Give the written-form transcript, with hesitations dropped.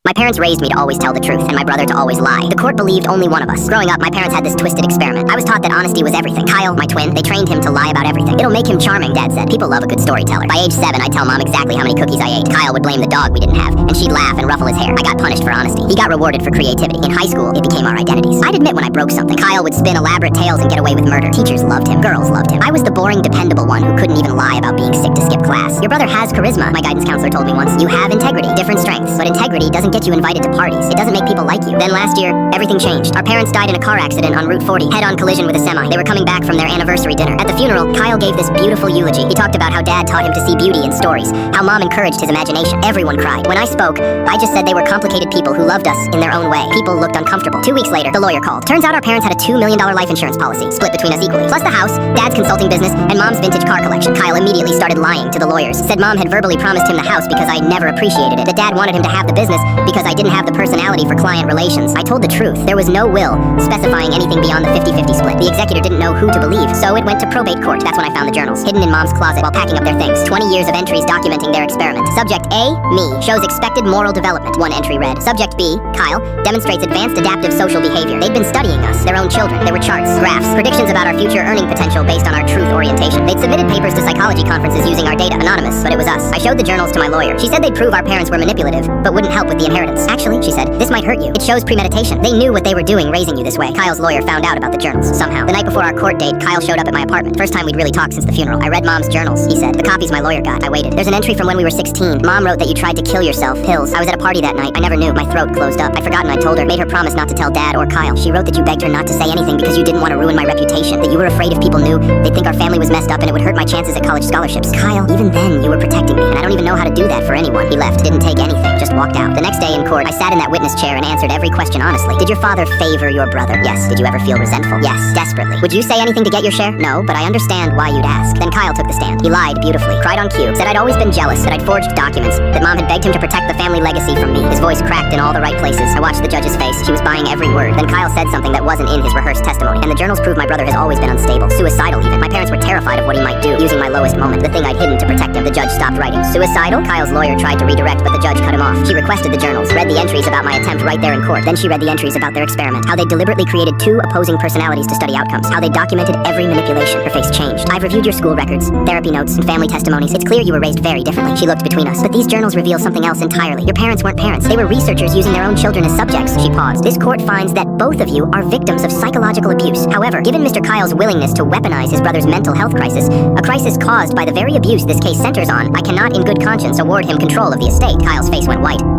My parents raised me to always tell the truth, and my brother to always lie. The court believed only one of us. Growing up, my parents had this twisted experiment. I was taught that honesty was everything. Kyle, my twin, they trained him to lie about everything. It'll make him charming, Dad said. People love a good storyteller. By age 7, I'd tell Mom exactly how many cookies I ate. Kyle would blame the dog we didn't have, and she'd laugh and ruffle his hair. I got punished for honesty. He got rewarded for creativity. In high school, it became our identities. I'd admit when I broke something. Kyle would spin elaborate tales and get away with murder. Teachers loved him. Girls loved him. I was the boring, dependable one who couldn't even lie about being sick to skip class. Your brother has charisma, my guidance counselor told me once. You have integrity, different strengths, but integrity doesn't get you invited to parties. It doesn't make people like you. Then last year, everything changed. Our parents died in a car accident on Route 40, head-on collision with a semi. They were coming back from their anniversary dinner. At the funeral, Kyle gave this beautiful eulogy. He talked about how Dad taught him to see beauty in stories, how Mom encouraged his imagination. Everyone cried. When I spoke, I just said they were complicated people who loved us in their own way. People looked uncomfortable. 2 weeks later, the lawyer called. Turns out our parents had a $2 million life insurance policy, split between us equally, plus the house, Dad's consulting business, and Mom's vintage car collection. Kyle immediately started lying to the lawyers. Said Mom had verbally promised him the house because I never appreciated it. That Dad wanted him to have the business because I didn't have the personality for client relations. I told the truth. There was no will specifying anything beyond the 50-50 split. The executor didn't know who to believe, so it went to probate court. That's when I found the journals, hidden in Mom's closet while packing up their things. 20 years of entries documenting their experiment. Subject A, me, shows expected moral development. One entry read. Subject B, Kyle, demonstrates advanced adaptive social behavior. They'd been studying us, their own children. There were charts, graphs, predictions about our future earning potential based on our truth orientation. They'd submitted papers to psychology conferences using our data. Anonymous, but it was us. I showed the journals to my lawyer. She said they'd prove our parents were manipulative, but wouldn't help with the inheritance. Actually, she said, this might hurt you. It shows premeditation. They knew what they were doing raising you this way. Kyle's lawyer found out about the journals, somehow. The night before our court date, Kyle showed up at my apartment. First time we'd really talked since the funeral. I read Mom's journals, he said. The copies my lawyer got. I waited. There's an entry from when we were 16. Mom wrote that you tried to kill yourself. Pills. I was at a party that night. I never knew. My throat closed up. I'd forgotten I told her. Made her promise not to tell Dad or Kyle. She wrote that you begged her not to say anything because you didn't want to ruin my reputation. That you were afraid if people knew, they'd think our family was messed up and it would hurt my chances at college scholarships. Kyle, even then, you were protecting me, and I don't even know how to do that for anyone. He left. Didn't take anything. Just walked out. The next day in court, I sat in that witness chair and answered every question honestly. Did your father favor your brother? Yes. Did you ever feel resentful? Yes. Desperately. Would you say anything to get your share? No, but I understand why you'd ask. Then Kyle took the stand. He lied beautifully. Cried on cue. Said I'd always been jealous. That I'd forged documents. That Mom had begged him to protect the family legacy from me. His voice cracked in all the right places. I watched the judge's face. She was buying every word. Then Kyle said something that wasn't in his rehearsed testimony. And the journals prove my brother has always been unstable. Suicidal even. My parents were terrified of what he might do, using my lowest moment. The thing I'd hidden to protect him. The judge stopped writing. Suicidal? Kyle's lawyer tried to redirect, but the judge cut him off. She requested the journals. Read the entries about my attempt right there in court. Then she read the entries about their experiment. How they deliberately created 2 opposing personalities to study outcomes. How they documented every manipulation. Her face changed. I've reviewed your school records, therapy notes, and family testimonies. It's clear you were raised very differently. She looked between us. But these journals reveal something else entirely. Your parents weren't parents. They were researchers using their own children as subjects. She paused. This court finds that both of you are victims of psychological abuse. However, given Mr. Kyle's willingness to weaponize his brother's mental health crisis, a crisis caused by the very abuse this case centers on, I cannot in good conscience award him control of the estate. Kyle's face went white.